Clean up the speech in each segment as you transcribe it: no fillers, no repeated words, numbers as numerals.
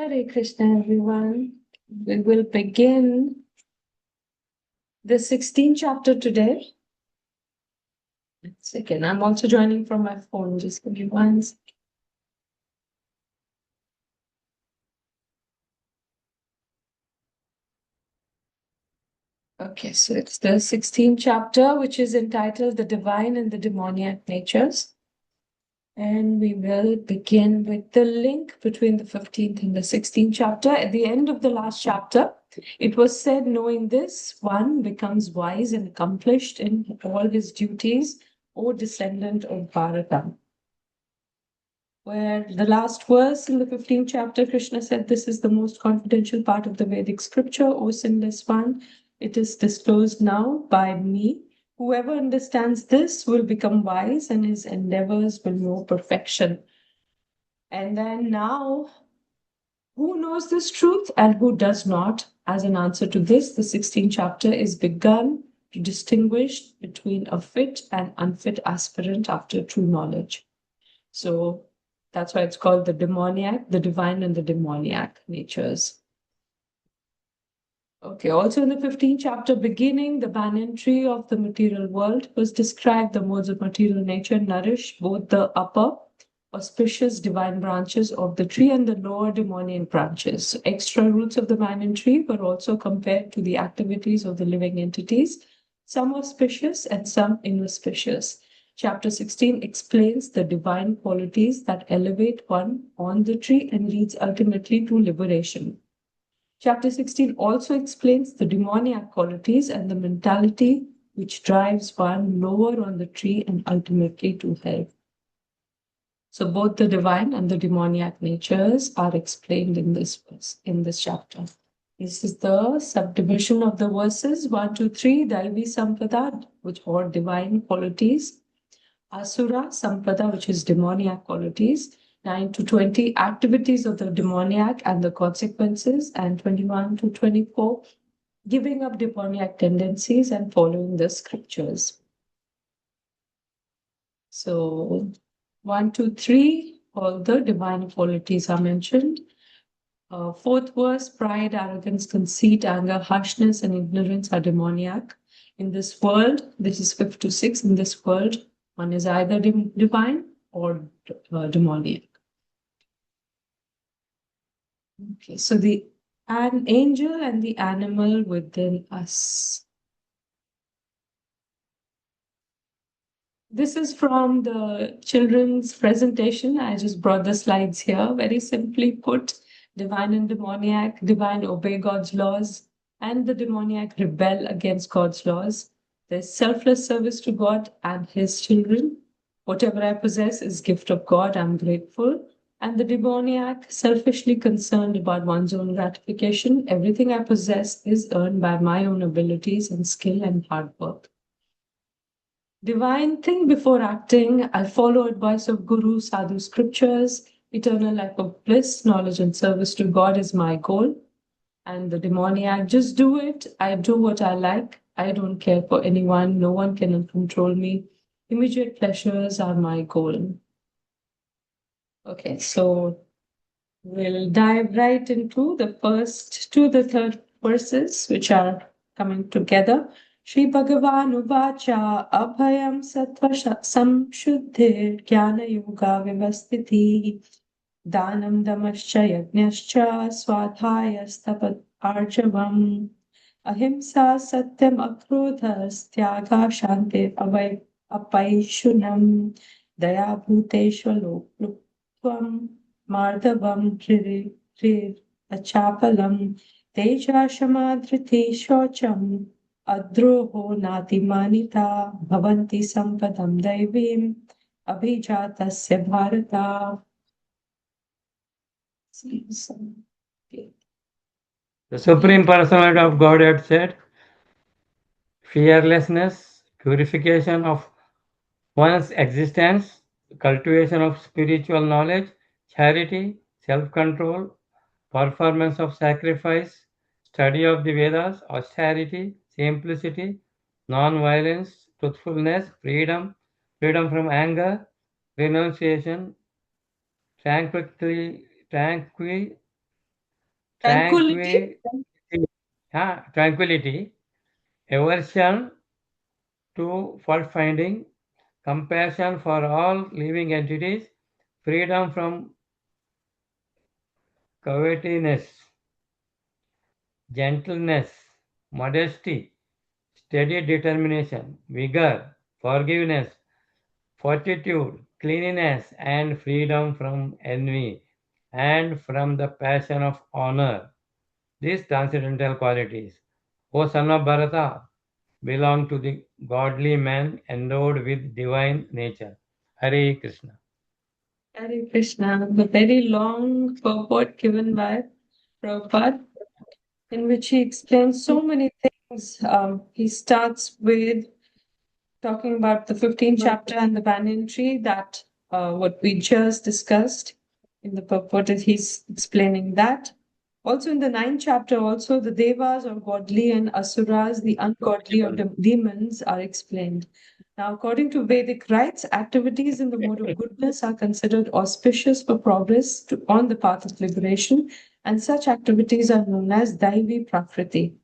Hare Krishna, everyone. We will begin the 16th chapter today. Second, I'm also joining from my phone. Just give me one second. Okay, so it's the 16th chapter, which is entitled The Divine and the Demoniac Natures. And we will begin with the link between the 15th and the 16th chapter. At the end of the last chapter, it was said, knowing this, one becomes wise and accomplished in all his duties, O descendant of Bharata. Where the last verse in the 15th chapter, Krishna said, this is the most confidential part of the Vedic scripture, O sinless one. It is disclosed now by me. Whoever understands this will become wise and his endeavors will know perfection. And then now, who knows this truth and who does not? As an answer to this, the 16th chapter is begun to distinguish between a fit and unfit aspirant after true knowledge. So that's why it's called the demoniac, the divine and the demoniac natures. Okay, also in the 15th chapter, beginning, the banyan tree of the material world was described. The modes of material nature nourish both the upper auspicious divine branches of the tree and the lower demoniac branches. So extra roots of the banyan tree were also compared to the activities of the living entities, some auspicious and some inauspicious. Chapter 16 explains the divine qualities that elevate one on the tree and leads ultimately to liberation. Chapter 16 also explains the demoniac qualities and the mentality which drives one lower on the tree and ultimately to hell. So both the divine and the demoniac natures are explained in this verse, in this chapter. This is the subdivision of the verses 1 to 3, Daivi Sampada, which are divine qualities, Asura Sampada, which is demoniac qualities, 9 to 20, activities of the demoniac and the consequences, and 21 to 24, giving up demoniac tendencies and following the scriptures. So 1 to 3, all the divine qualities are mentioned. Fourth verse, pride, arrogance, conceit, anger, harshness, and ignorance are demoniac. In this world, this is 5 to 6, in this world, one is either divine or demoniac. Okay, so an angel and the animal within us. This is from the children's presentation. I just brought the slides here. Very simply put, divine and demoniac, divine obey God's laws, and the demoniac rebel against God's laws. There's selfless service to God and his children. Whatever I possess is gift of God. I'm grateful. And the demoniac, selfishly concerned about one's own gratification. Everything I possess is earned by my own abilities and skill and hard work. Divine, think before acting. I follow advice of Guru, Sadhu, scriptures. Eternal life of bliss, knowledge and service to God is my goal. And the demoniac, just do it. I do what I like. I don't care for anyone. No one can control me. Immediate pleasures are my goal. Okay, so we'll dive right into the first to the third verses, which are coming together. Shri Bhagavan Uvacha Abhayam Sattva Samshuddhir Jnana Yoga Vivastiti Danam Damascha Yajnascha Swadhaya Stapat Arjavam Ahimsa Satyam Akrodhas Tyaga Shanti Apaishunam Daya Bhuteshwalo Plutvam Mardhavam Rir Achapalam Teja Shamadriti Shocham Adroho Natimanita Bhavanti Sampadam Daivim Abhijatasya Bharata. The Supreme Personality of Godhead said, fearlessness, purification of one's existence, cultivation of spiritual knowledge, charity, self-control, performance of sacrifice, study of the Vedas, austerity, simplicity, non-violence, truthfulness, freedom, freedom from anger, renunciation, tranquility, Tranquility. Tranquility, aversion to fault finding, compassion for all living entities, freedom from covetousness, gentleness, modesty, steady determination, vigor, forgiveness, fortitude, cleanliness, and freedom from envy and from the passion of honor. These transcendental qualities, O son of Bharata, belong to the godly man endowed with divine nature. Hare Krishna. Hare Krishna, the very long purport given by Prabhupada, in which he explains so many things. He starts with talking about the 15th chapter and the banyan tree, that what we just discussed in the purport, is he's explaining that. Also in the 9th chapter, also the devas or godly and asuras, the ungodly or demons, are explained. Now, according to Vedic rites, activities in the mode of goodness are considered auspicious for progress on the path of liberation, and such activities are known as Daivi Prakriti,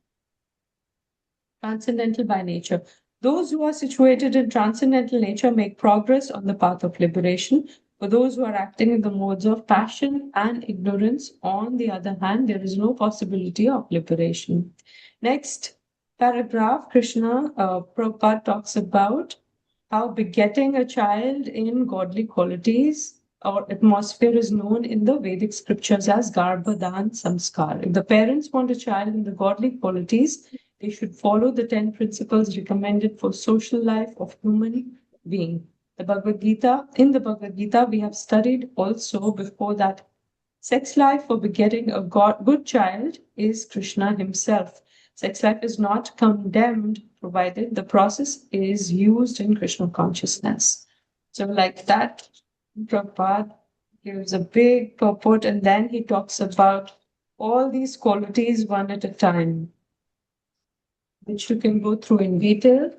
transcendental by nature. Those who are situated in transcendental nature make progress on the path of liberation. For those who are acting in the modes of passion and ignorance, on the other hand, there is no possibility of liberation. Next paragraph, Prabhupada talks about how begetting a child in godly qualities or atmosphere is known in the Vedic scriptures as Garbhadan Samskar. If the parents want a child in the godly qualities, they should follow the 10 principles recommended for social life of human being. In the Bhagavad Gita, we have studied also before that sex life for begetting a good child is Krishna himself. Sex life is not condemned provided the process is used in Krishna consciousness. So like that, Prabhupada gives a big purport, and then he talks about all these qualities one at a time, which you can go through in detail.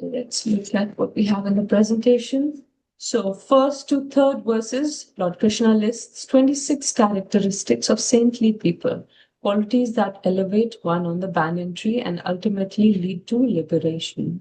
Let's look at what we have in the presentation. So, first to third verses, Lord Krishna lists 26 characteristics of saintly people, qualities that elevate one on the banyan tree and ultimately lead to liberation.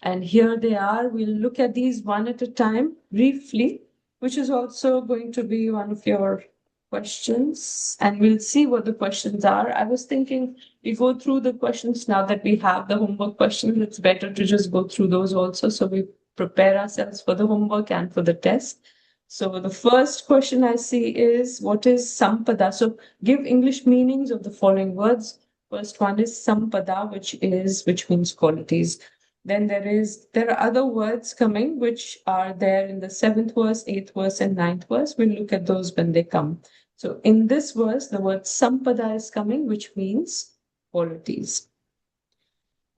And here they are. We'll look at these one at a time briefly, which is also going to be one of your questions, and we'll see what the questions are. I was thinking we go through the questions now that we have the homework questions. It's better to just go through those also, so we prepare ourselves for the homework and for the test. So the first question I see is, what is sampada? So give English meanings of the following words. First one is sampada, which means qualities. Then there are other words coming which are there in the 7th verse, 8th verse, and 9th verse. We'll look at those when they come. So in this verse, the word sampada is coming, which means qualities.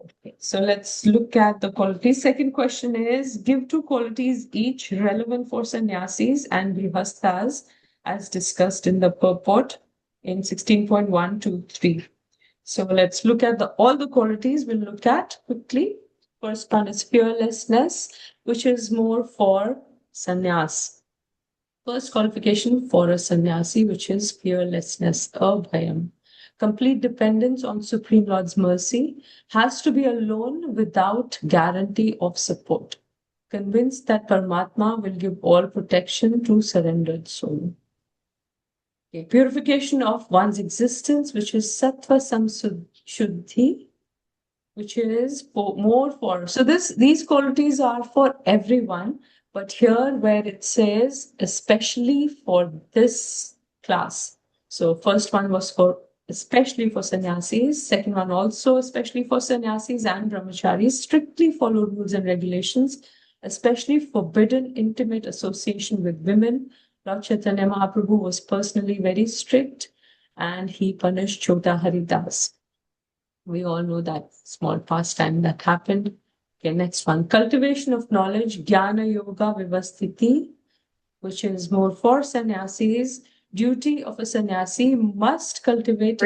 Okay, so let's look at the qualities. Second question is, give 2 qualities each relevant for sannyasis and grihasthas as discussed in the purport in 16.1 to 3. So let's look at all the qualities we'll look at quickly. First one is fearlessness, which is more for sannyas. First qualification for a sannyasi, which is fearlessness, abhayam. Complete dependence on Supreme Lord's mercy, has to be alone without guarantee of support. Convinced that Paramatma will give all protection to surrendered soul. Okay. Purification of one's existence, which is sattva samshuddhi, which is more for. So these qualities are for everyone, but here where it says especially for this class. So first one was for especially for sannyasis, second one also especially for sannyasis and brahmacharis, strictly follow rules and regulations, especially forbidden intimate association with women. Lord Chaitanya Mahaprabhu was personally very strict, and he punished Chota Haridas. We all know that small pastime that happened. Okay, next one. Cultivation of knowledge, Jnana Yoga Vivasthiti, which is more for sannyasis. Duty of a sannyasi must cultivate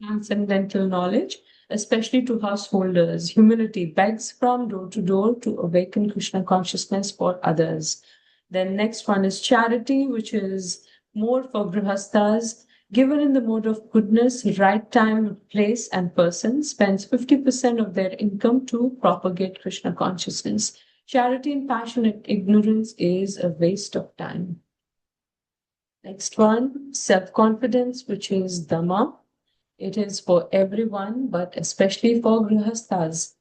transcendental knowledge, especially to householders. Humility begs from door to awaken Krishna consciousness for others. Then next one is charity, which is more for grihasthas, given in the mode of goodness, right time, place, and person, spends 50% of their income to propagate Krishna consciousness. Charity and passionate ignorance is a waste of time. Next one, self-confidence, which is Dhamma. It is for everyone, but especially for grihasthas.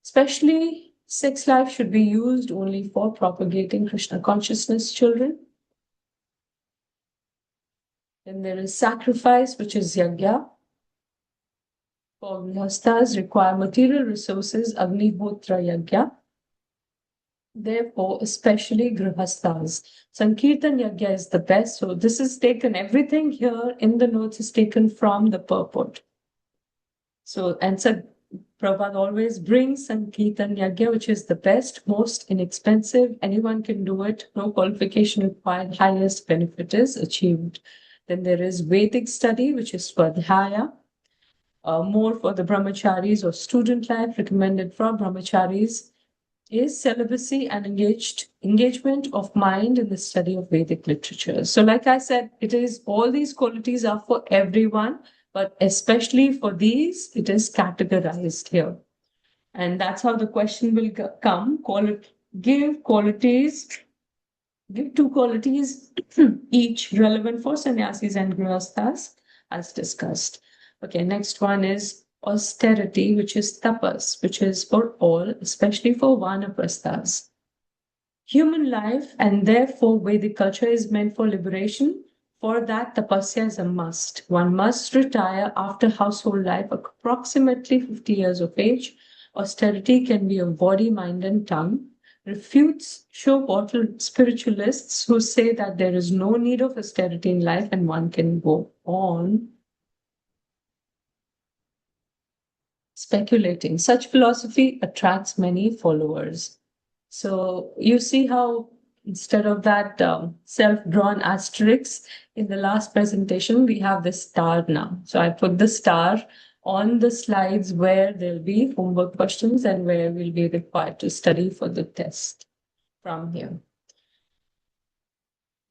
Especially sex life should be used only for propagating Krishna consciousness children. Then there is sacrifice, which is yajna. For grihasthas require material resources, Agnihotra yajna. Therefore, especially grihasthas. Sankirtan yajna is the best. So this is taken, everything here in the notes is taken from the purport. So, and so Prabhupada always brings Sankirtan Yajna, which is the best, most inexpensive. Anyone can do it. No qualification required. Highest benefit is achieved. Then there is Vedic study, which is Swadhyaya. More for the brahmacharis or student life, recommended for brahmacharis, is celibacy and engagement of mind in the study of Vedic literature. So, like I said, it is all these qualities are for everyone, but especially for these, it is categorized here. And that's how the question will come. Give two qualities each relevant for sannyasis and grihasthas, as discussed. Okay, next one is austerity, which is tapas, which is for all, especially for vanaprasthas. Human life and therefore Vedic culture is meant for liberation. For that, tapasya is a must. One must retire after household life, approximately 50 years of age. Austerity can be of body, mind, and tongue. Refutes show bottle spiritualists who say that there is no need of austerity in life and one can go on speculating. Such philosophy attracts many followers. So you see how instead of that self-drawn asterisk in the last presentation, we have the star now. So I put the star on the slides where there'll be homework questions and where we'll be required to study for the test from here.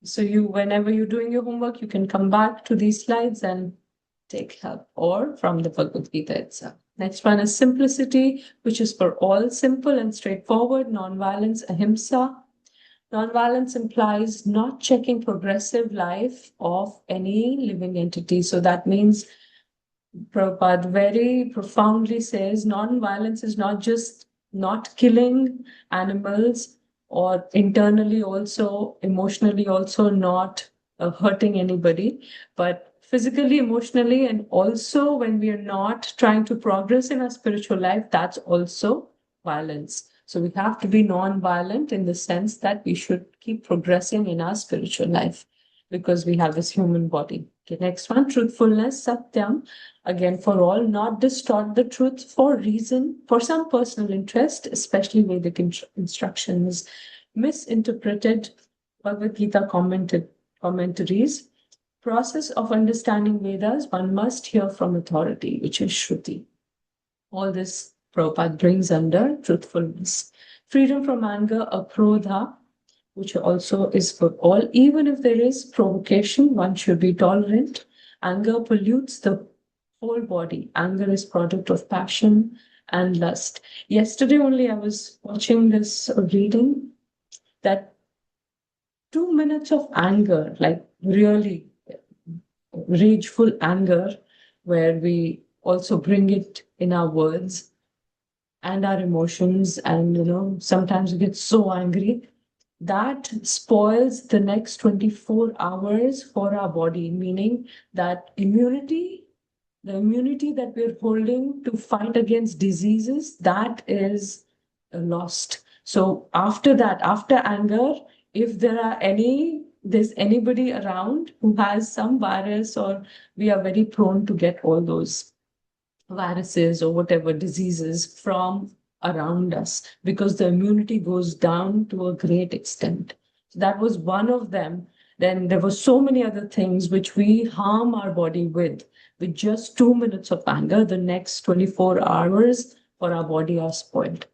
So whenever you're doing your homework, you can come back to these slides and take help, or from the Bhagavad Gita itself. Next one is simplicity, which is for all, simple and straightforward, non-violence, ahimsa. Non-violence implies not checking progressive life of any living entity. So that means Prabhupada very profoundly says non-violence is not just not killing animals, or internally also, emotionally also not hurting anybody, but physically, emotionally, and also when we are not trying to progress in our spiritual life, that's also violence. So we have to be non-violent in the sense that we should keep progressing in our spiritual life because we have this human body. Okay, next one, truthfulness, satyam, again for all, not distort the truth for reason, for some personal interest, especially Vedic instructions, misinterpreted Bhagavad Gita commentaries. Process of understanding Vedas, one must hear from authority, which is Shruti. All this Prabhupada brings under truthfulness. Freedom from anger, akrodha, which also is for all. Even if there is provocation, one should be tolerant. Anger pollutes the whole body. Anger is product of passion and lust. Yesterday only I was watching this reading that 2 minutes of anger, like really rageful anger, where we also bring it in our words and our emotions, and sometimes we get so angry that spoils the next 24 hours for our body, meaning that the immunity that we're holding to fight against diseases, that is lost. So after that, after anger, if there's anybody around who has some virus, or we are very prone to get all those viruses or whatever diseases from around us because the immunity goes down to a great extent. So that was one of them. Then there were so many other things which we harm our body with just 2 minutes of anger. The next 24 hours for our body are spoiled.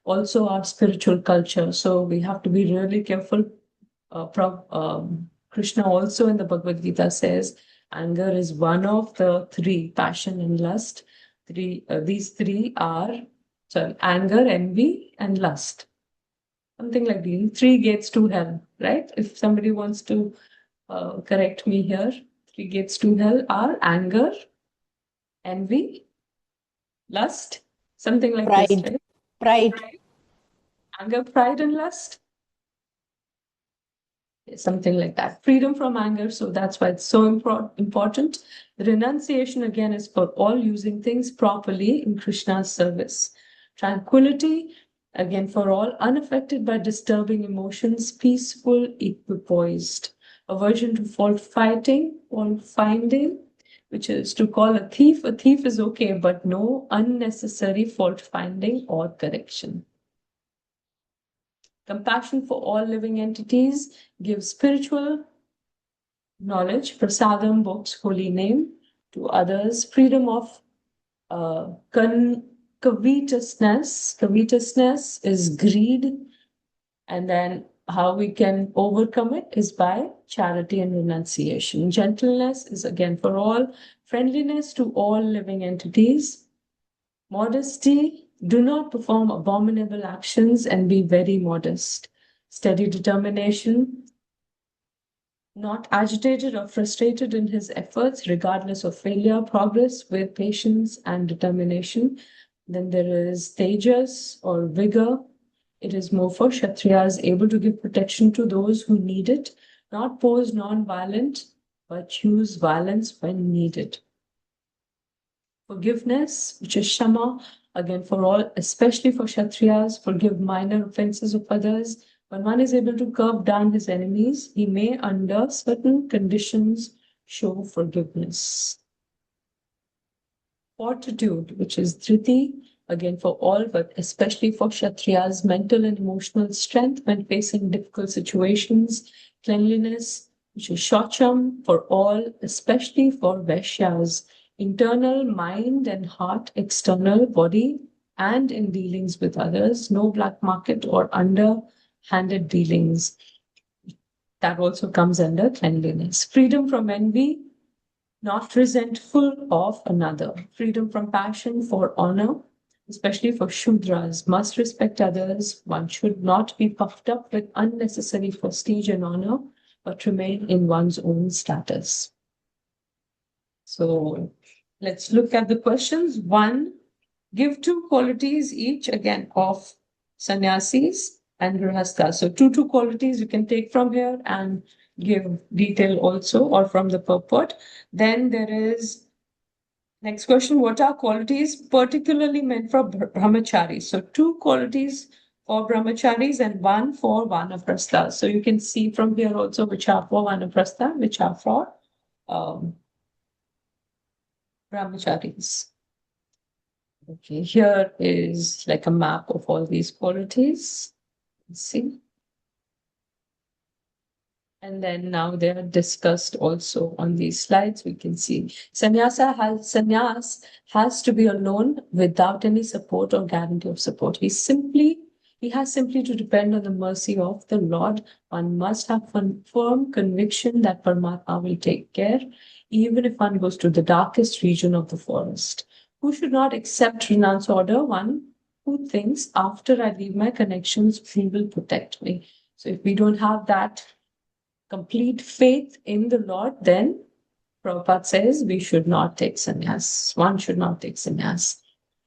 Also, our spiritual culture. So we have to be really careful. Krishna also in the Bhagavad Gita says anger is one of the three, passion and lust. These three are, anger, envy, and lust. Something like these. Three gates to hell, right? If somebody wants to correct me here, three gates to hell are anger, envy, lust, something like this, Pride. right? Pride. Anger, pride, and lust. Something like that. Freedom from anger. So that's why it's so important. The renunciation again is for all using things properly in Krishna's service. Tranquility, again for all unaffected by disturbing emotions, peaceful, equipoised. Aversion to fault fighting, fault finding, which is to call a thief. A thief is okay, but no unnecessary fault finding or correction. Compassion for all living entities, gives spiritual knowledge, prasadam, books, holy name to others, freedom of covetousness. Covetousness is greed, and then how we can overcome it is by charity and renunciation. Gentleness is again for all, friendliness to all living entities. Modesty, do not perform abominable actions and be very modest. Steady determination, not agitated or frustrated in his efforts, regardless of failure, progress with patience and determination. Then there is tejas or vigor. It is more for Kshatriyas, able to give protection to those who need it, not pose non-violent, but use violence when needed. Forgiveness, which is Shama, again for all, especially for Kshatriyas, forgive minor offenses of others. When one is able to curb down his enemies, he may, under certain conditions, show forgiveness. Fortitude, which is Dhriti, again for all, but especially for Kshatriyas, mental and emotional strength when facing difficult situations. Cleanliness, which is Shaucham, for all, especially for Vaishyas. Internal mind and heart, external body, and in dealings with others, no black market or underhanded dealings. That also comes under cleanliness. Freedom from envy, not resentful of another. Freedom from passion for honor, especially for Shudras, must respect others. One should not be puffed up with unnecessary prestige and honor, but remain in one's own status. So let's look at the questions. One, give two qualities each again of sannyasis and grihasthas. So two qualities you can take from here and give detail also or from the purport. Then there is next question, what are qualities particularly meant for brahmacharis? So two qualities for brahmacharis and one for vanaprastha. So you can see from here also which are for vanaprastha, which are for brahmacharis. Okay, here is like a map of all these qualities. Let's see. And then now they are discussed also on these slides. We can see sannyas has to be alone without any support or guarantee of support. He has simply to depend on the mercy of the Lord. One must have firm conviction that Paramatma will take care, even if one goes to the darkest region of the forest. Who should not accept renounce order? One who thinks after I leave my connections, he will protect me. So if we don't have that complete faith in the Lord, then Prabhupada says we should not take sannyas. One should not take sannyas.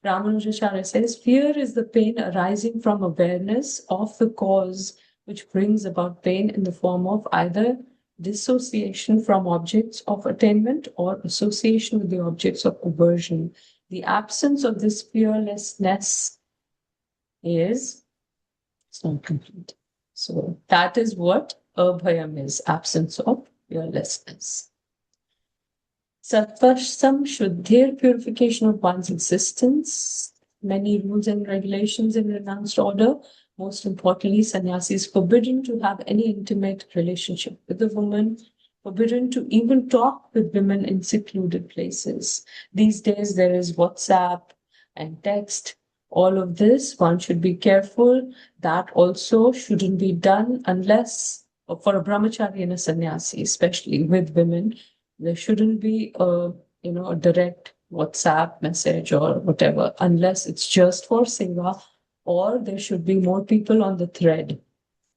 Ramanujacharya says, fear is the pain arising from awareness of the cause which brings about pain in the form of either dissociation from objects of attainment or association with the objects of aversion. The absence of this fearlessness is it's not complete. So that is what abhayam is, absence of fearlessness. Satvasham Shuddhir, purification of one's existence. Many rules and regulations in renounced order. Most importantly, sannyasi is forbidden to have any intimate relationship with a woman, forbidden to even talk with women in secluded places. These days there is WhatsApp and text. All of this, one should be careful. That also shouldn't be done unless for a brahmachari and a sannyasi, especially with women, there shouldn't be a direct WhatsApp message or whatever, unless it's just for Singa, or there should be more people on the thread.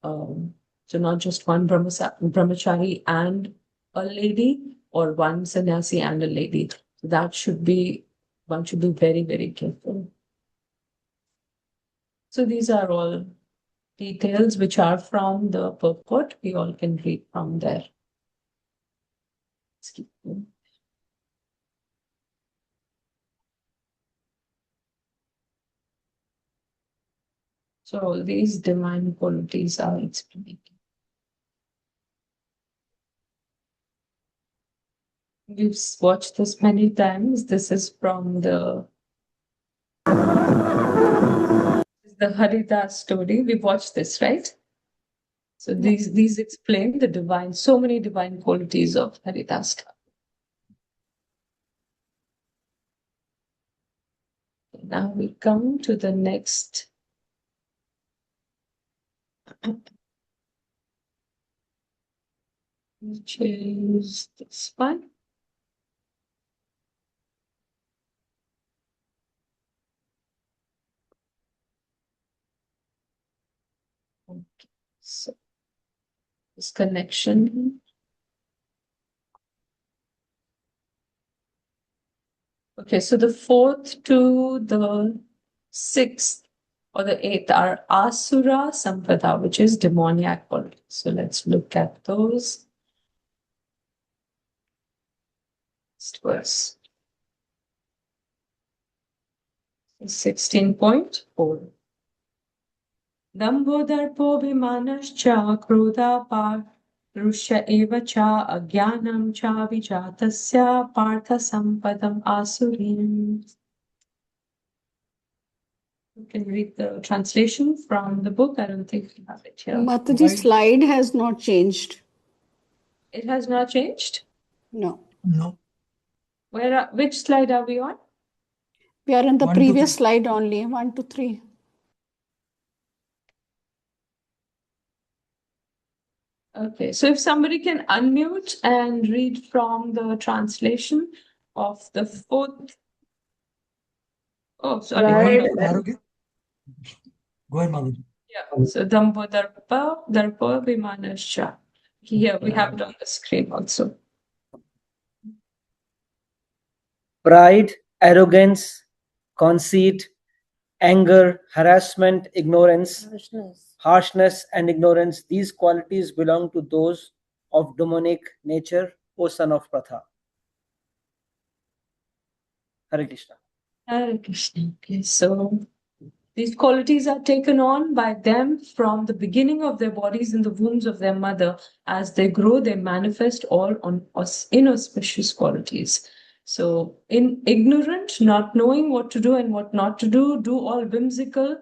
So not just one brahmachari and a lady, or one sannyasi and a lady. That should be, one should be very, very careful. So these are all details which are from the purport. We all can read from there. Let's keep going. So all these divine qualities are explained. We've watched this many times. This is from the Haridas story. We've watched this, right? So these explain the divine, so many divine qualities of Haridas. Now we come to the next. Which is this one. Okay, so this connection. Okay, so the 4th to the 6th or the 8th are Asura Sampada, which is demoniac qualities. So let's look at those. Next verse. 16.4. Dambodharpobhimanascha krodha Rusha eva cha agyanam cha vijatasya partha sampadam asurim. You can read the translation from the book. I don't think we have it here. Mataji's slide has not changed. It has not changed? No. No. Which slide are we on? We are in the 1 to previous 3. slide only, 1 to 3. Okay, so if somebody can unmute and read from the translation of the 4th. Oh, sorry. Right. Hold on. Go ahead, Madhu. Yeah, so Dambodharpa Vimanascha. Here we have it on the screen also. Pride, arrogance, conceit, anger, harassment, ignorance, harshness, and ignorance. These qualities belong to those of demonic nature, O son of Pratha. Hare Krishna. Hare Krishna. Okay, so these qualities are taken on by them from the beginning of their bodies in the wombs of their mother. As they grow, they manifest all on inauspicious qualities. So, in ignorant, not knowing what to do and what not to do all whimsically,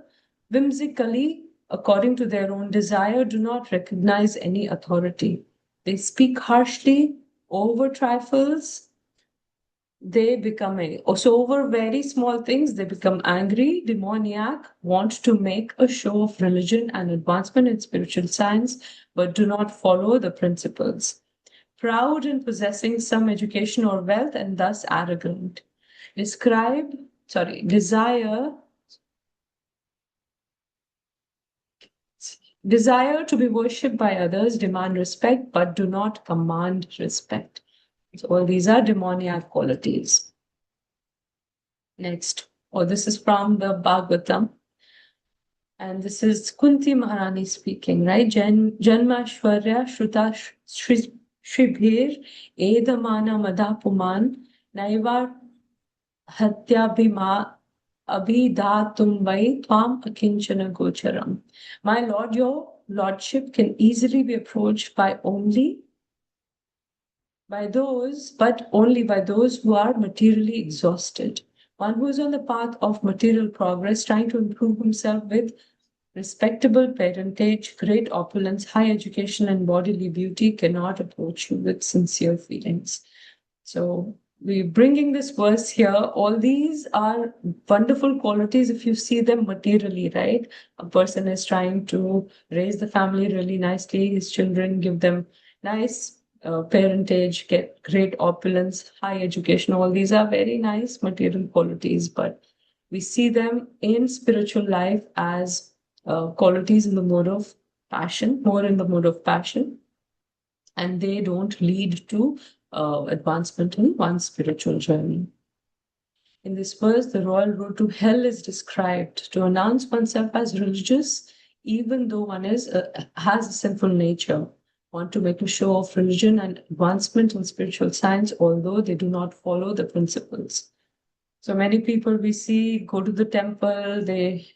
according to their own desire, do not recognize any authority. They speak harshly, over trifles. They become over very small things, they become angry, demoniac, want to make a show of religion and advancement in spiritual science, but do not follow the principles. Proud in possessing some education or wealth and thus arrogant. Desire to be worshipped by others, demand respect, but do not command respect. So all these are demoniac qualities. Next, this is from the Bhagavatam. And this is Kunti Maharani speaking, right? Janmashwarya Shruta Shribhir Edamana Madapuman Naiva Hatyabhima Abhidatum Vai Tvam Akinchana Gocharam. My Lord, your Lordship can easily be approached by only by those who are materially exhausted. One who is on the path of material progress, trying to improve himself with respectable parentage, great opulence, high education, and bodily beauty, cannot approach you with sincere feelings. So we're bringing this verse here. All these are wonderful qualities if you see them materially, right? A person is trying to raise the family really nicely, his children, give them nice parentage, get great opulence, high education. All these are very nice material qualities, but we see them in spiritual life as qualities in the mode of passion, more in the mode of passion, and they don't lead to advancement in one's spiritual journey. In this verse, the royal road to hell is described. To announce oneself as religious, even though one has a sinful nature, want to make a show of religion and advancement in spiritual science, although they do not follow the principles. So many people we see go to the temple, they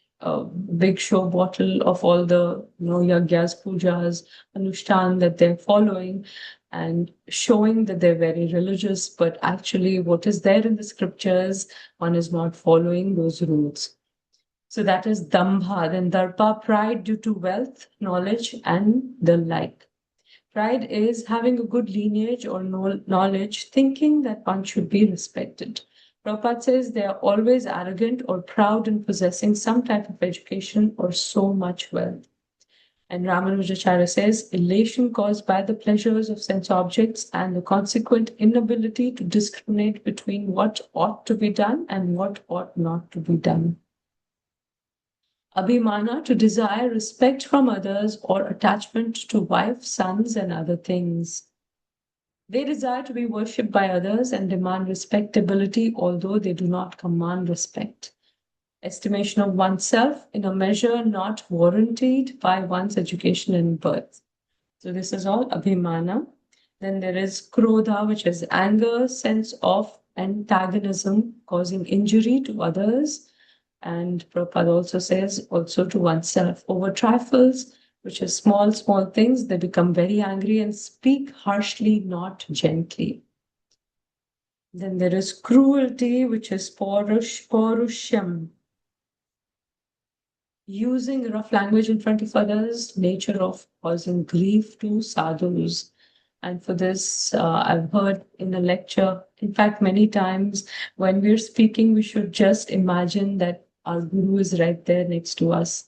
big show bottle of all the yagyas, pujas, anushthan that they're following and showing that they're very religious, but actually what is there in the scriptures, one is not following those rules. So that is dambha, then darpa, pride due to wealth, knowledge, and the like. Pride is having a good lineage or knowledge, thinking that one should be respected. Prabhupada says they are always arrogant or proud in possessing some type of education or so much wealth. And Ramanujacharya says elation caused by the pleasures of sense objects and the consequent inability to discriminate between what ought to be done and what ought not to be done. Abhimana, to desire respect from others or attachment to wife, sons, and other things. They desire to be worshipped by others and demand respectability, although they do not command respect. Estimation of oneself in a measure not warranted by one's education and birth. So this is all abhimana. Then there is krodha, which is anger, sense of antagonism, causing injury to others. And Prabhupada also says also to oneself. Over trifles, which is small things, they become very angry and speak harshly, not gently. Then there is cruelty, which is paurushyam, using rough language in front of others, nature of causing grief to sadhus. And for this, I've heard in a lecture, in fact, many times when we're speaking, we should just imagine that our guru is right there next to us.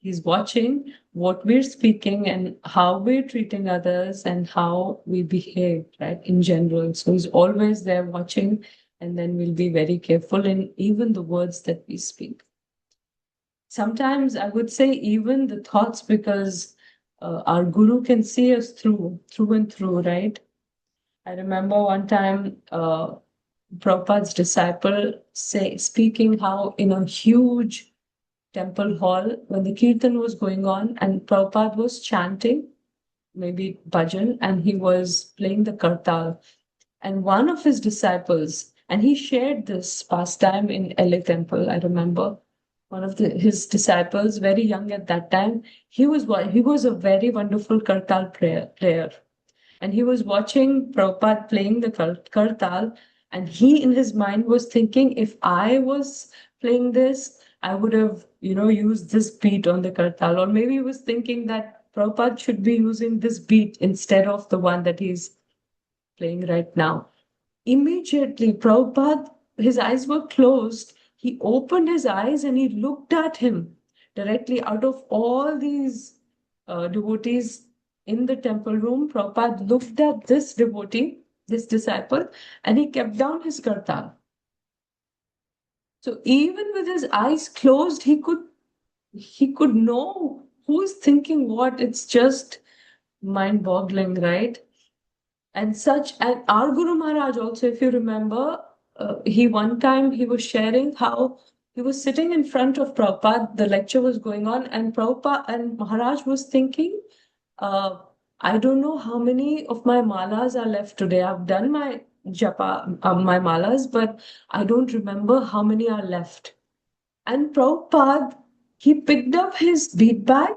He's watching what we're speaking and how we're treating others and how we behave, right, in general. So he's always there watching, and then we'll be very careful in even the words that we speak. Sometimes I would say even the thoughts, because our guru can see us through and through, right? I remember one time Prabhupada's disciple speaking how in a huge temple hall, when the kirtan was going on and Prabhupada was chanting, maybe bhajan, and he was playing the kartal. And one of his disciples, and he shared this pastime in LA Temple, I remember, one of his disciples, very young at that time, he was a very wonderful kartal player. And he was watching Prabhupada playing the kartal, and he in his mind was thinking, if I was playing this, I would have, used this beat on the kartal. Or maybe he was thinking that Prabhupada should be using this beat instead of the one that he's playing right now. Immediately, Prabhupada, his eyes were closed. He opened his eyes and he looked at him directly. Out of all these devotees in the temple room, Prabhupada looked at this devotee, this disciple, and he kept down his kartal. So even with his eyes closed, he could know who's thinking what. It's just mind-boggling, right? And our Guru Maharaj also, if you remember, one time he was sharing how he was sitting in front of Prabhupada, the lecture was going on, and Prabhupada and Maharaj was thinking, I don't know how many of my malas are left today. I've done my japa, my malas, but I don't remember how many are left. And Prabhupada, he picked up his bead bag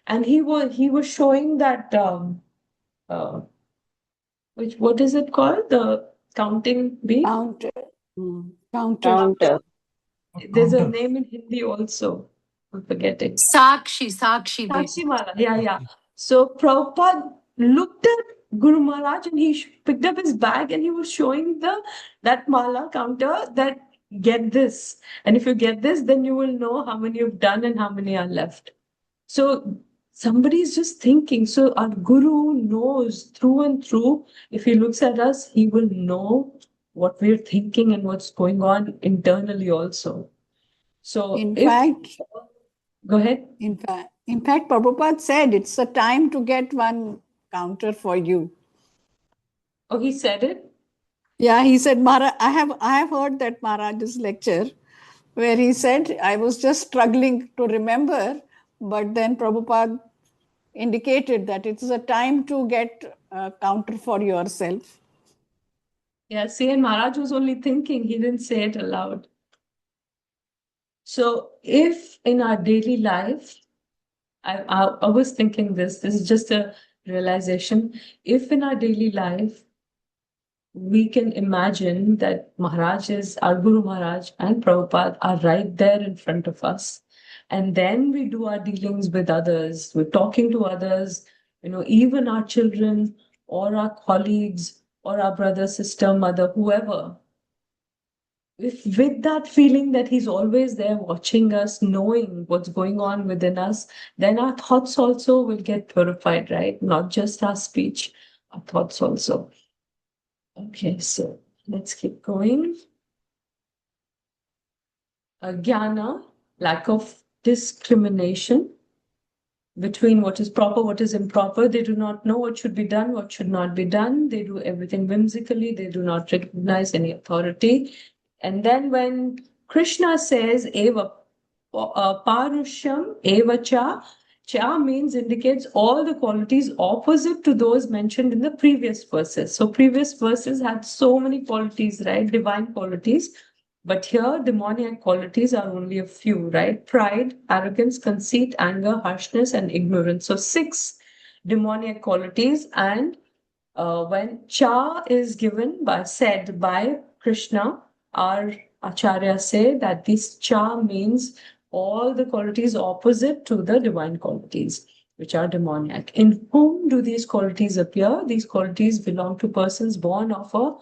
and he was showing that what is it called? The counting bead? Counter. Counter. There's a name in Hindi also. I'm forgetting. Sakshi bead. Sakshi Mala. Yeah. So Prabhupada looked at Guru Maharaj, and he picked up his bag and he was showing that mala counter that get this. And if you get this, then you will know how many you've done and how many are left. So somebody is just thinking. So our Guru knows through and through. If he looks at us, he will know what we're thinking and what's going on internally also. So In if, fact, go ahead. in fact, Prabhupada said it's a time to get one counter for you. Oh, he said it. Yeah, he said, Maharaj, I have heard that Maharaj's lecture where he said, I was just struggling to remember, but then Prabhupada indicated that it is a time to get a counter for yourself. Yeah, see, and Maharaj was only thinking, he didn't say it aloud. So if in our daily life, I was thinking this is just a realization. If in our daily life, we can imagine that Maharaj is, our Guru Maharaj and Prabhupada are right there in front of us. And then we do our dealings with others, we're talking to others, even our children or our colleagues or our brother, sister, mother, whoever. If with that feeling that he's always there watching us, knowing what's going on within us, then our thoughts also will get purified, right? Not just our speech, our thoughts also. Okay, so let's keep going. Jnana, lack of discrimination between what is proper, what is improper. They do not know what should be done, what should not be done. They do everything whimsically. They do not recognize any authority. And then when Krishna says, Eva Parushyam Evacha, Cha means indicates all the qualities opposite to those mentioned in the previous verses. So previous verses had so many qualities, right? Divine qualities. But here, demoniac qualities are only a few, right? Pride, arrogance, conceit, anger, harshness, and ignorance. So 6 demoniac qualities. And when Cha is said by Krishna, our Acharya say that this Cha means all the qualities opposite to the divine qualities, which are demoniac. In whom do these qualities appear? These qualities belong to persons born of a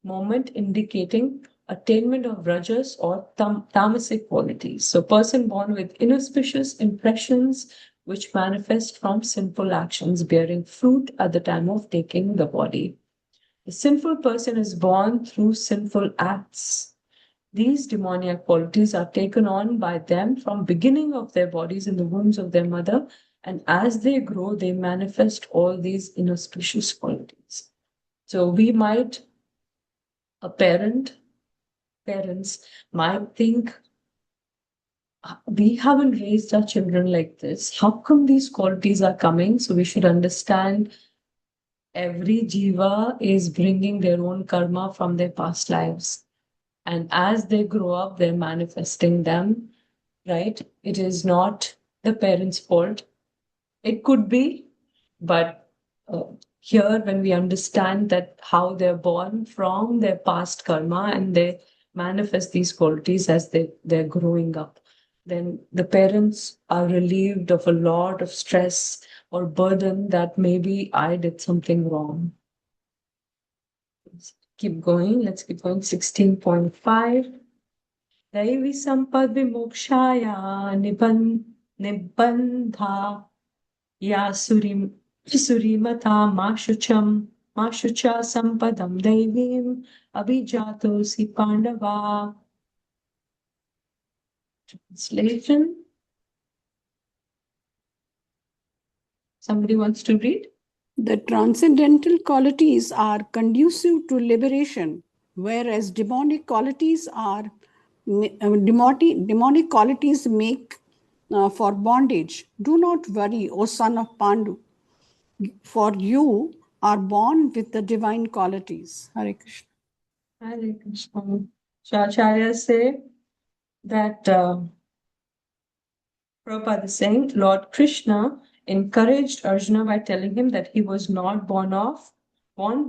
moment indicating attainment of rajas or tamasic qualities. So person born with inauspicious impressions which manifest from sinful actions bearing fruit at the time of taking the body. The sinful person is born through sinful acts. These demoniac qualities are taken on by them from beginning of their bodies in the wombs of their mother, and as they grow, they manifest all these inauspicious qualities. So we might, parents might think, we haven't raised our children like this. How come these qualities are coming? So we should understand every jiva is bringing their own karma from their past lives. And as they grow up, they're manifesting them, right? It is not the parents' fault. It could be, but here, when we understand that how they're born from their past karma and they manifest these qualities as they're growing up, then the parents are relieved of a lot of stress or burden that maybe I did something wrong. Let's keep going. 16.5. Daivi sampad vimokshaya nibbandha ya surimata mashucha sampadam daivim abhijatosi pandava. Translation. Somebody wants to read? The transcendental qualities are conducive to liberation, whereas demonic qualities make for bondage. Do not worry, O son of Pandu, for you are born with the divine qualities. Hare Krishna. Hare Krishna. So Acharyas say that Prabhupada is saying Lord Krishna encouraged Arjuna by telling him that he was not born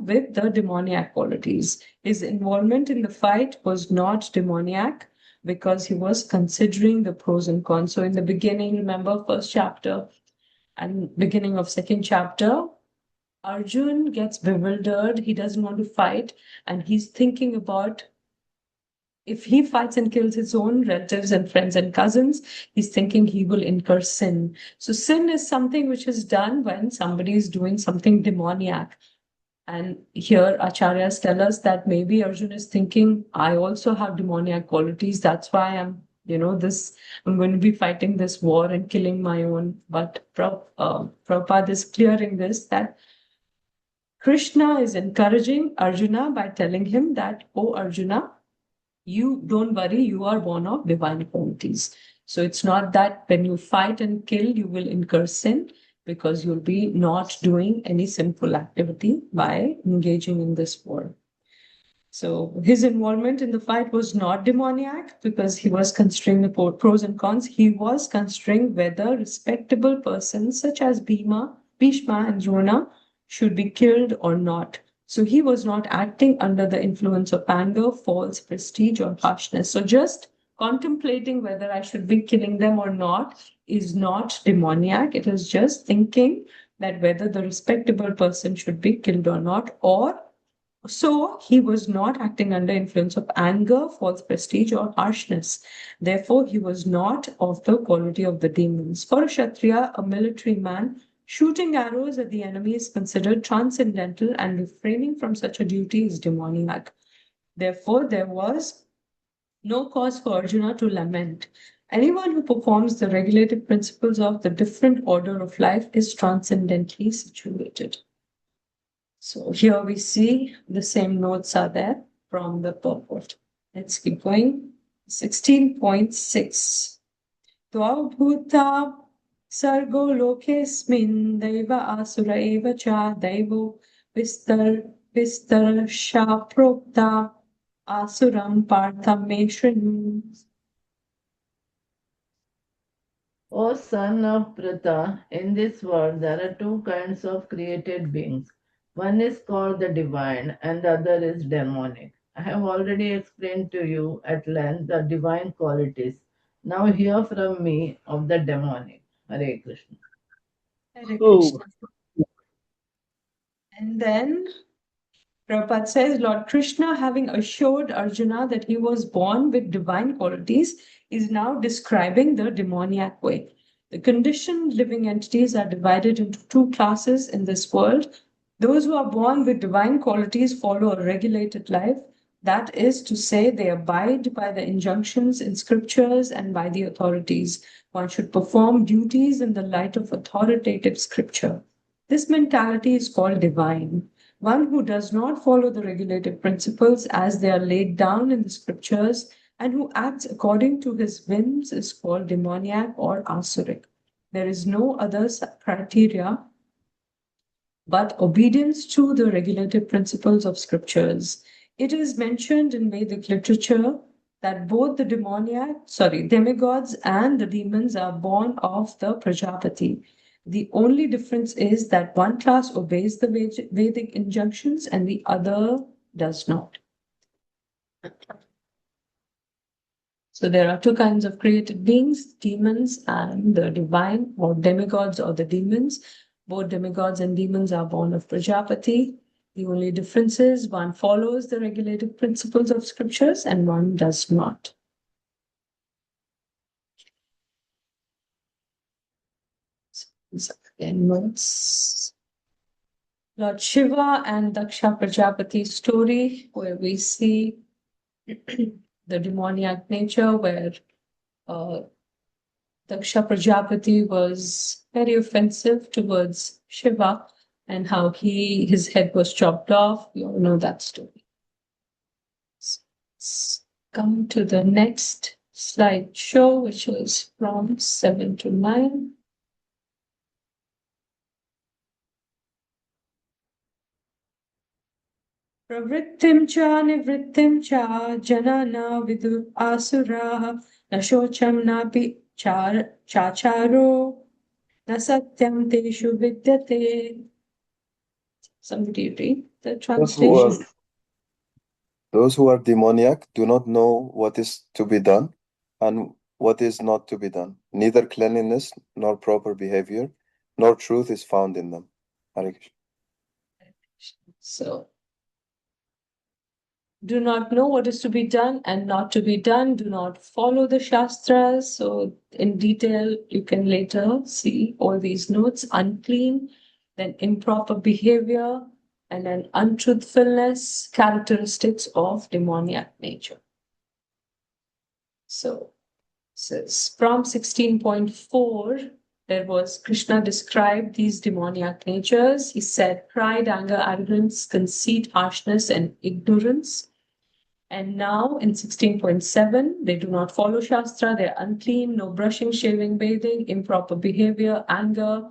with the demoniac qualities. His involvement in the fight was not demoniac because he was considering the pros and cons. So in the beginning, remember first chapter and beginning of second chapter, Arjun gets bewildered, he doesn't want to fight, and he's thinking about if he fights and kills his own relatives and friends and cousins, he's thinking he will incur sin. So, sin is something which is done when somebody is doing something demoniac. And here, Acharyas tell us that maybe Arjun is thinking, I also have demoniac qualities. That's why I'm going to be fighting this war and killing my own. But Prabhupada is clearing this that Krishna is encouraging Arjuna by telling him that, oh, Arjuna, you don't worry, you are born of divine qualities. So it's not that when you fight and kill, you will incur sin, because you'll be not doing any sinful activity by engaging in this war. So his involvement in the fight was not demoniac because he was considering the pros and cons. He was considering whether respectable persons such as Bhishma, and Drona should be killed or not. So he was not acting under the influence of anger, false prestige, or harshness. So just contemplating whether I should be killing them or not is not demoniac. It is just thinking that whether the respectable person should be killed or not, or so he was not acting under influence of anger, false prestige, or harshness. Therefore, he was not of the quality of the demons. For a Kshatriya, a military man, shooting arrows at the enemy is considered transcendental, and refraining from such a duty is demoniac. Therefore, there was no cause for Arjuna to lament. Anyone who performs the regulative principles of the different order of life is transcendently situated. So here we see the same notes are there from the purport. Let's keep going. 16.6. Dvaubhuta sargo lokesmin daiva asura eva cha daivo vistar shapropta asuram partham me shrinu. O son of Pratha, in this world there are two kinds of created beings. One is called the divine and the other is demonic. I have already explained to you at length the divine qualities. Now hear from me of the demonic. Hare Krishna. Hare Oh. Krishna. And then Prabhupada says, Lord Krishna, having assured Arjuna that he was born with divine qualities, is now describing the demoniac way. The conditioned living entities are divided into two classes in this world. Those who are born with divine qualities follow a regulated life. That is to say, they abide by the injunctions in scriptures and by the authorities. One should perform duties in the light of authoritative scripture. This mentality is called divine. One who does not follow the regulative principles as they are laid down in the scriptures and who acts according to his whims is called demoniac or asuric. There is no other criteria but obedience to the regulative principles of scriptures. It is mentioned in Vedic literature that both the demigods and the demons are born of the Prajapati. The only difference is that one class obeys the Vedic injunctions and the other does not. So there are two kinds of created beings, demons and the divine, or demigods or the demons. Both demigods and demons are born of Prajapati. The only difference is one follows the regulative principles of scriptures and one does not. Again, notes. Lord Shiva and Daksha Prajapati story, where we see the demoniac nature, where Daksha Prajapati was very offensive towards Shiva and how his head was chopped off. You all know that story. Let's come to the next slide show, which is from 7 to 9. Pravrittim cha nivrittim cha janana vidu asura na shocham napi chacharo na satyam teshu vidyate. Somebody read the translation. Those who are demoniac do not know what is to be done and what is not to be done. Neither cleanliness nor proper behavior nor truth is found in them. Hare Krishna. So, do not know what is to be done and not to be done, do not follow the Shastras. So, in detail, you can later see all these notes: unclean, then improper behavior, and then untruthfulness, characteristics of demoniac nature. So, says from 16.4, there was Krishna described these demoniac natures. He said pride, anger, arrogance, conceit, harshness, and ignorance. And now in 16.7, they do not follow Shastra, they're unclean, no brushing, shaving, bathing, improper behavior, anger,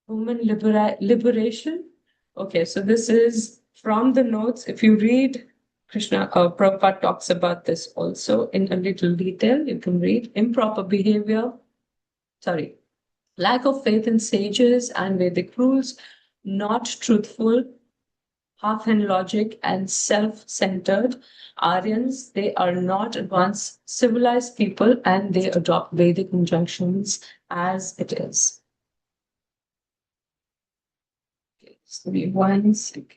woman liberation. Okay, so this is from the notes. If you read Prabhupada talks about this also in a little detail. You can read improper behavior, lack of faith in sages and Vedic rules, not truthful, half-hand logic, and self-centered. Aryans, they are not advanced civilized people and they adopt Vedic injunctions as it is. Okay, so we 1 second.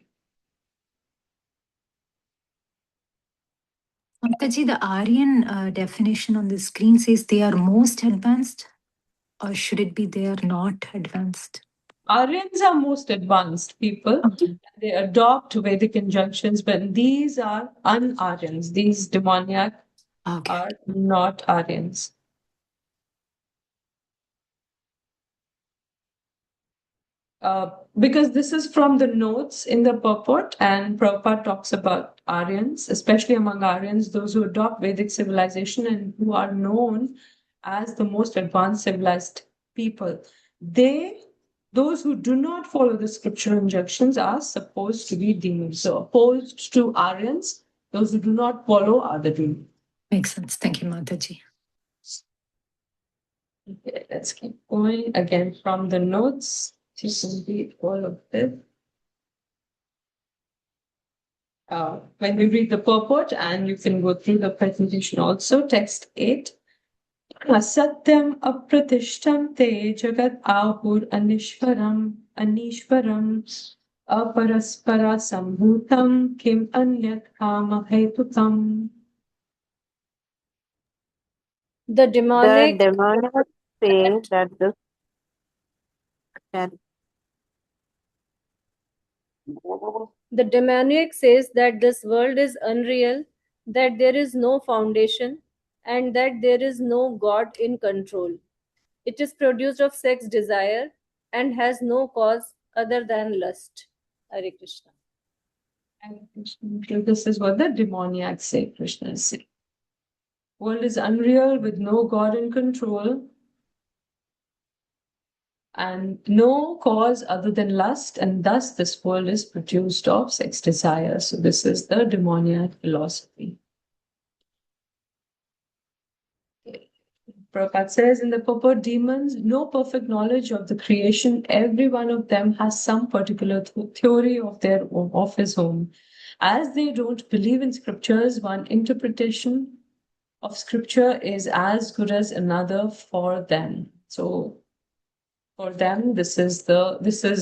Mataji, the Aryan definition on the screen says they are most advanced, or should it be they are not advanced? Aryans are most advanced people. Okay. They adopt Vedic injunctions, but these are un-Aryans. These demoniac Okay. are not Aryans. Because this is from the notes in the purport, and Prabhupada talks about Aryans, especially among Aryans, those who adopt Vedic civilization and who are known as the most advanced civilized people. Those who do not follow the scriptural injunctions are supposed to be demons. So opposed to Aryans, those who do not follow are the demons. Makes sense. Thank you, Mataji. Okay, let's keep going. Again, from the notes, you can read all of this. When we read the purport, and you can go through the presentation also, text 8. Asatyam apratishtam te jagat ahur anishvaram aparaspara sambhutam kim anyat kama hetutam. The The demonic demonic says that this The demoniac says that this world is unreal, that there is no foundation, and that there is no God in control. It is produced of sex desire and has no cause other than lust. Hare Krishna. And this is what the demoniacs say, Krishna is saying. World is unreal with no God in control and no cause other than lust, and thus this world is produced of sex desire. So this is the demoniac philosophy. Prabhupada says in the purport, demons, no perfect knowledge of the creation. Every one of them has some particular theory of his own. As they don't believe in scriptures, one interpretation of scripture is as good as another for them. So for them, this is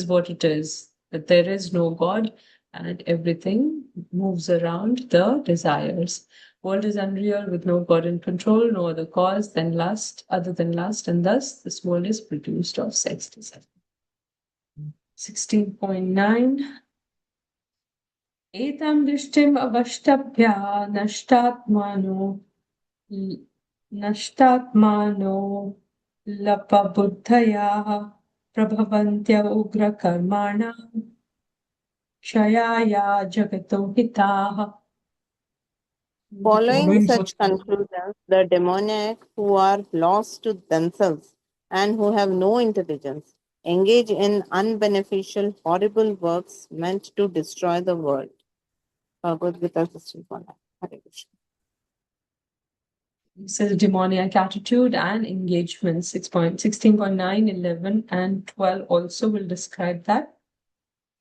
what it is, that there is no God and everything moves around the desires. World is unreal with no God in control, no other cause than lust, other than lust, and thus this world is produced of sex desire. 16.9. Etam drishtim avashtabhya nashtatmano lapabuddhaya prabhavantya ugra karmana shayaya jagato hitaha. following such such conclusions, the demoniac who are lost to themselves and who have no intelligence engage in unbeneficial, horrible works meant to destroy the world. Bhagavad Gita 16.9. Hare Krishna. This is demoniac attitude and engagement. 16.9, 11, and 12 also will describe that.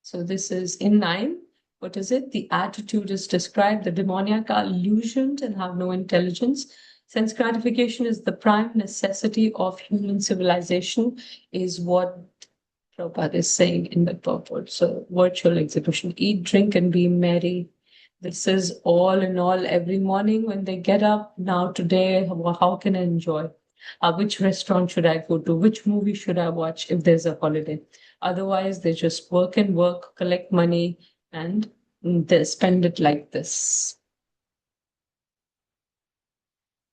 So this is in 9. What is it? The attitude is described. The demoniac are illusioned and have no intelligence. Sense gratification is the prime necessity of human civilization, is what Prabhupada is saying in the purport. So, virtual exhibition, eat, drink, and be merry. This is all in all every morning when they get up. Now, today, how can I enjoy? Which restaurant should I go to? Which movie should I watch if there's a holiday? Otherwise, they just work and work, collect money, and they spend it like this.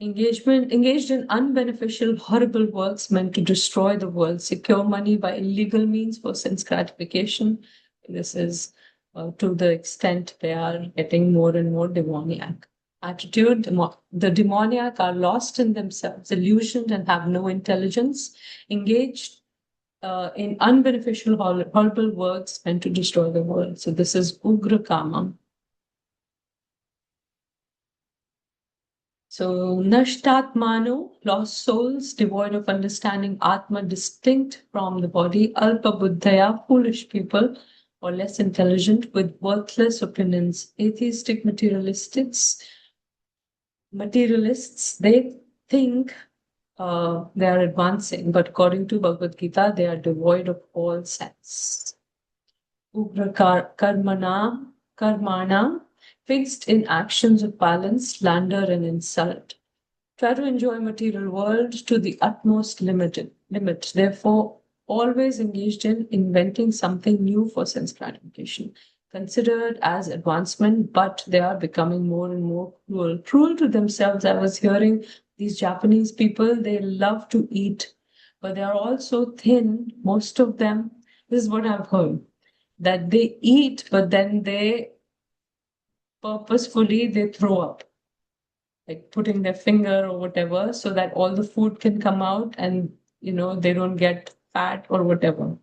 Engaged in unbeneficial, horrible works meant to destroy the world, secure money by illegal means for sense gratification. This is to the extent they are getting more and more demoniac. Attitude, the demoniac are lost in themselves, illusioned, and have no intelligence, engaged in unbeneficial, horrible works meant to destroy the world. So this is Ugra Kama. So, Nashtatmano, lost souls, devoid of understanding Atma, distinct from the body, Alpa Buddhaya, foolish people, or less intelligent, with worthless opinions. Atheistic materialists, they think they are advancing, but according to Bhagavad Gita, they are devoid of all sense. Ugra karmana, fixed in actions of violence, slander, and insult. Try to enjoy material world to the utmost limit. Therefore, always engaged in inventing something new for sense gratification, considered as advancement, but they are becoming more and more cruel to themselves. I was hearing these Japanese people, they love to eat, but they are also thin, most of them. This is what I've heard, that they eat, but then they purposefully they throw up, like putting their finger or whatever, so that all the food can come out and they don't get fat or whatever.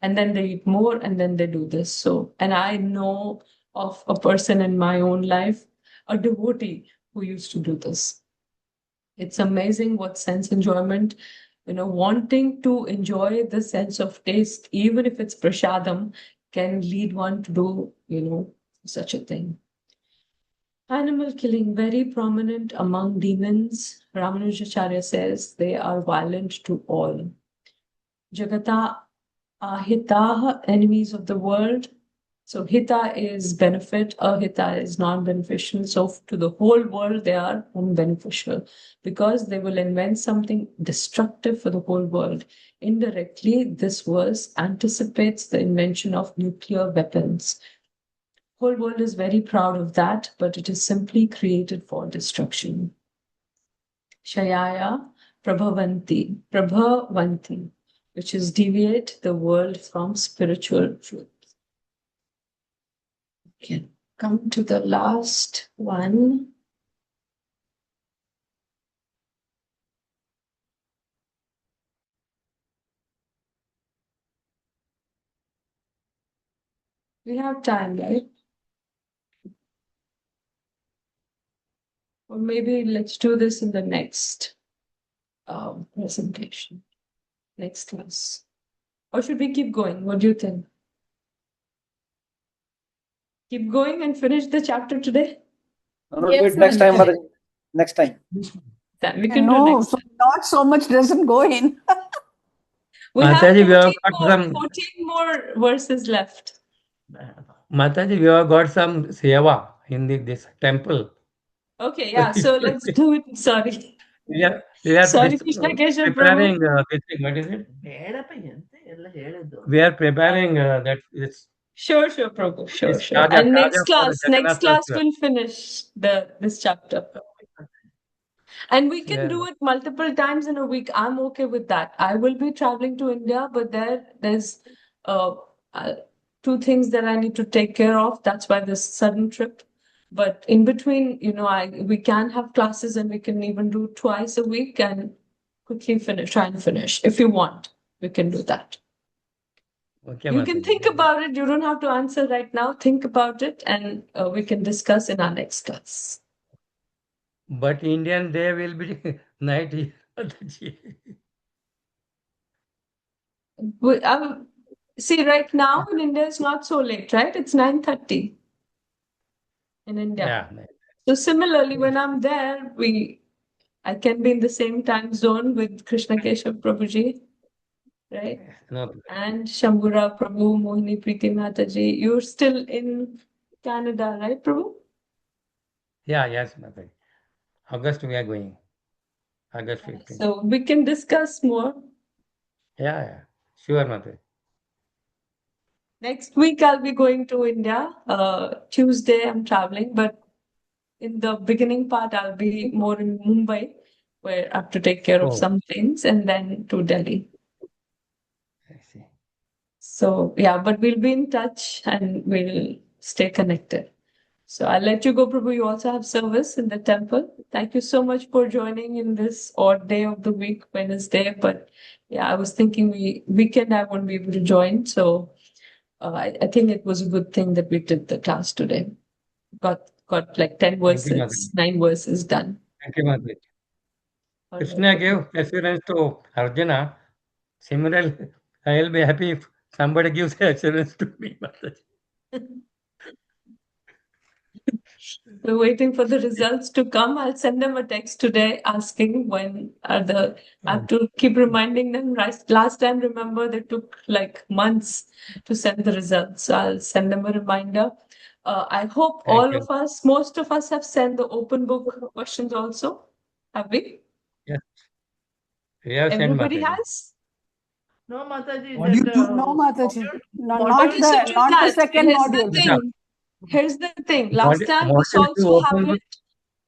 And then they eat more and then they do this. So, and I know of a person in my own life, a devotee who used to do this. It's amazing what sense enjoyment, wanting to enjoy the sense of taste, even if it's prashadam, can lead one to do, such a thing. Animal killing, very prominent among demons. Ramanujacharya says they are violent to all. Jagata ahitaha, enemies of the world. So hita is benefit, ahita is non-beneficial. So to the whole world, they are unbeneficial because they will invent something destructive for the whole world. Indirectly, this verse anticipates the invention of nuclear weapons. Whole world is very proud of that, but it is simply created for destruction. Shayaya Prabhavanti, which is deviate the world from spiritual truth. Okay, come to the last one. We have time, right? Or maybe let's do this in the next presentation, next class. Or should we keep going? What do you think? Keep going and finish the chapter today? No, wait, next time, Mother. Next time. Then we can do No, next so time. not so much doesn't go in. We have Mataji, we have 14 got more, 14 more verses left. Mataji, we have got some seva in this temple. Okay, yeah, so let's do it. Sorry. We are Sorry, Krishna Keshav preparing Prabhu. this thing. What is it? We are preparing that this. Sure, Prabhu. Sure. Kaja And next for class Jagannath festival. we'll finish this chapter. And we can Yeah. do it multiple times in a week. I'm okay with that. I will be traveling to India, but there's two things that I need to take care of. That's why this sudden trip. But in between, we can have classes and we can even do twice a week and quickly try and finish. If you want, we can do that. Okay, You can think about it. You don't have to answer right now. Think about it and we can discuss in our next class. But Indian day will be night here. See, right now in India, it's not so late, right? It's 9:30 in India. Yeah. So similarly, when I'm there, I can be in the same time zone with Krishna Keshav Prabhuji. right? No, And Shambhura Prabhu, Mohini Preeti Mataji. You're still in Canada, right, Prabhu? yeah, yes, Mataji. August we are going. August 15th. So we can discuss more. Yeah, sure, Mataji. Next week, I'll be going to India. Tuesday, I'm traveling, but in the beginning part, I'll be more in Mumbai, where I have to take care of Oh. some things, and then to Delhi. I see. So, yeah, but we'll be in touch and we'll stay connected. So I'll let you go, Prabhu. You also have service in the temple. Thank you so much for joining in this odd day of the week, Wednesday. But yeah, I was thinking weekend I won't be able to join. So I think it was a good thing that we did the class today. Got like 10 Thank you, verses, 9 verses done. Thank you, Mataji. Krishna gave assurance to Arjuna. Similarly, I will be happy if somebody gives assurance to me, Mataji. We're waiting for the results to come. I'll send them a text today asking when are the. I have to keep reminding them. Last time, remember, they took like months to send the results. So I'll send them a reminder. I hope Thank all you. of us, most of us have sent the open book questions also. Have we? Yes. We have sent Everybody Mataji. has? No, Mataji. Module that, two? No, Mataji. No, module not Okay, so the do not the that. second Here's module. the thing. Here's the thing. Last time this Module 2 also open happened. book.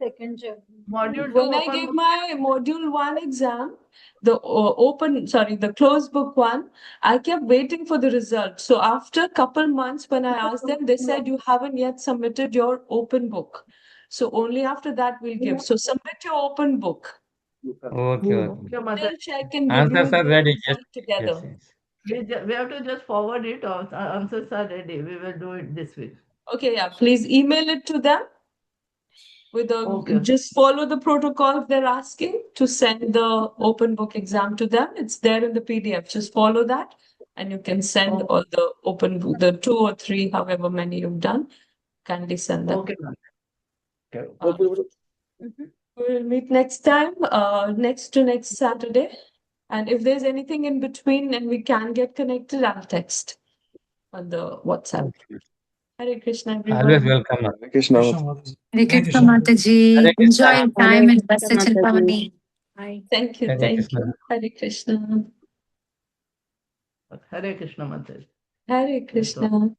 Second chapter. module 2 When I open gave book. my module 1 exam, the closed book one, I kept waiting for the result. So after a couple months, when I asked them, they said you haven't yet submitted your open book. So only after that we'll give. So submit your open book. Okay, Okay, okay. Mataji. We'll check and give you Answers are the ready. Yes, result together. yes. We have to just forward it. Or answers are ready. We will do it this week. Okay, yeah. Please email it to them with Okay. just follow the protocol if they're asking to send the open book exam to them. It's there in the PDF. Just follow that and you can send Okay. all the open book, the 2 or 3, however many you've done. Kindly send them. Okay, ma'am. We'll meet next time, next Saturday. And if there's anything in between and we can get connected, I'll text on the WhatsApp. Hare Krishna, everyone. Always welcome. Hare Krishna. Krishna Mataji. Hare Hare Krishna, Krishna. Mataji. Hare Krishna. Enjoy your time Hare in Krishna, Sachin Mataji. Pavani. Bye. Thank you. Hare Thank Krishna. you. Hare Krishna. Hare Krishna, Mataji. Hare Krishna.